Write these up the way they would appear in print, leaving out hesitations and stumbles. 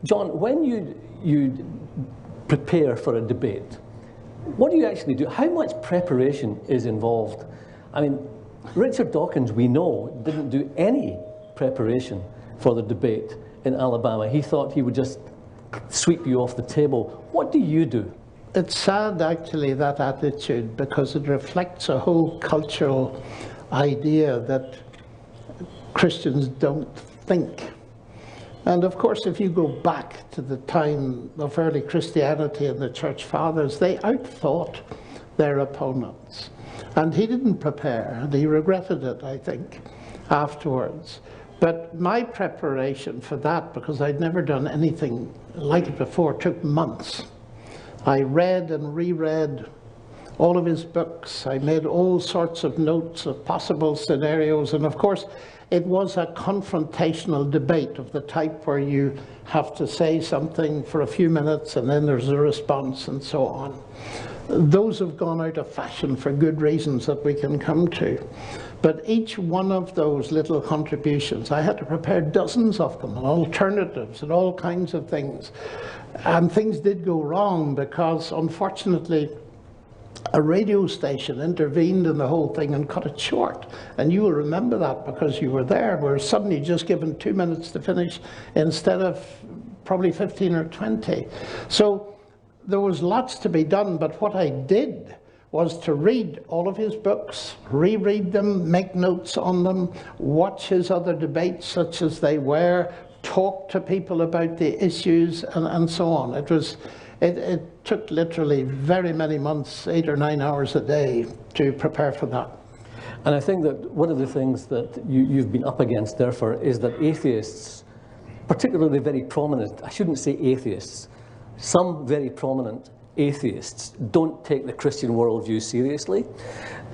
John, when you prepare for a debate, what do you actually do? How much preparation is involved? I mean, Richard Dawkins, we know, didn't do any preparation for the debate in Alabama. He thought he would just sweep you off the table. What do you do? It's sad, actually, that attitude, because it reflects a whole cultural idea that Christians don't think. And of course, if you go back to the time of early Christianity and the Church Fathers, they outthought their opponents. And he didn't prepare, and he regretted it, I think, afterwards. But my preparation for that, because I'd never done anything like it before, took months. I read and reread all of his books. I made all sorts of notes of possible scenarios. And of course, it was a confrontational debate of the type where you have to say something for a few minutes and then there's a response and so on. Those have gone out of fashion for good reasons that we can come to. But each one of those little contributions, I had to prepare dozens of them, and alternatives and all kinds of things. And things did go wrong because, unfortunately, a radio station intervened in the whole thing and cut it short. And you will remember that because you were there. We were suddenly just given 2 minutes to finish instead of probably 15 or 20. So there was lots to be done, but what I did was to read all of his books, reread them, make notes on them, watch his other debates such as they were, talk to people about the issues, and so on. It took literally very many months, 8 or 9 hours a day, to prepare for that. And I think that one of the things that you've been up against, therefore, is that atheists, particularly very prominent, I shouldn't say atheists, some very prominent atheists don't take the Christian worldview seriously.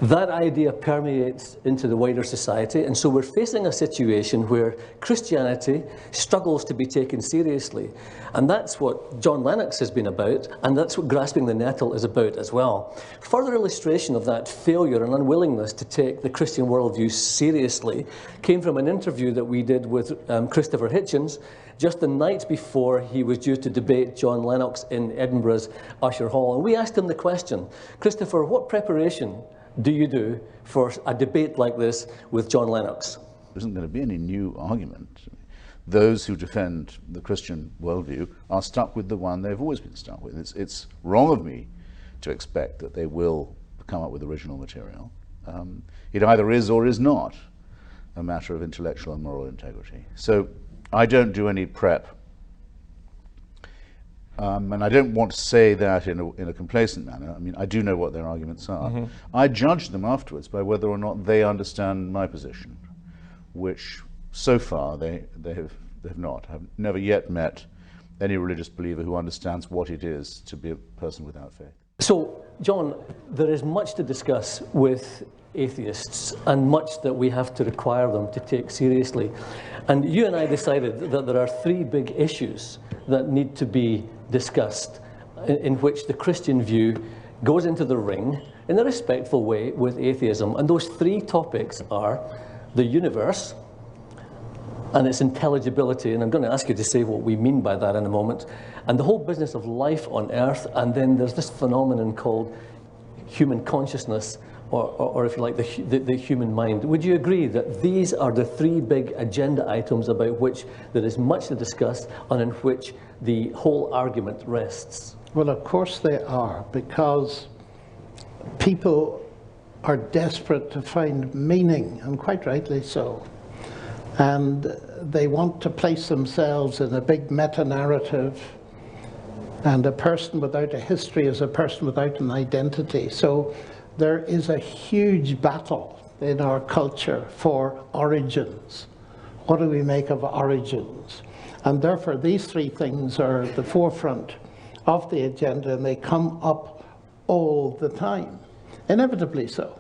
That idea permeates into the wider society, and so we're facing a situation where Christianity struggles to be taken seriously. And that's what John Lennox has been about, and that's what Grasping the Nettle is about as well. Further illustration of that failure and unwillingness to take the Christian worldview seriously came from an interview that we did with Christopher Hitchens just the night before he was due to debate John Lennox in Edinburgh's Usher Hall. And we asked him the question, Christopher, what preparation do you do for a debate like this with John Lennox? There isn't going to be any new argument. Those who defend the Christian worldview are stuck with the one they've always been stuck with. It's wrong of me to expect that they will come up with original material. It either is or is not a matter of intellectual and moral integrity. So I don't do any prep. And I don't want to say that in a complacent manner. I mean, I do know what their arguments are. Mm-hmm. I judge them afterwards by whether or not they understand my position, which so far they have not. I've never yet met any religious believer who understands what it is to be a person without faith. So, John, there is much to discuss with atheists and much that we have to require them to take seriously. And you and I decided that there are 3 big issues that need to be discussed in which the Christian view goes into the ring in a respectful way with atheism. And those 3 topics are the universe and its intelligibility, and I'm going to ask you to say what we mean by that in a moment, and the whole business of life on earth, and then there's this phenomenon called human consciousness, or if you like, the human mind. Would you agree that these are the 3 big agenda items about which there is much to discuss and in which the whole argument rests? Well, of course they are, because people are desperate to find meaning, and quite rightly so. And they want to place themselves in a big meta-narrative, and a person without a history is a person without an identity. So there is a huge battle in our culture for origins. What do we make of origins? And therefore these 3 things are at the forefront of the agenda, and they come up all the time, inevitably so.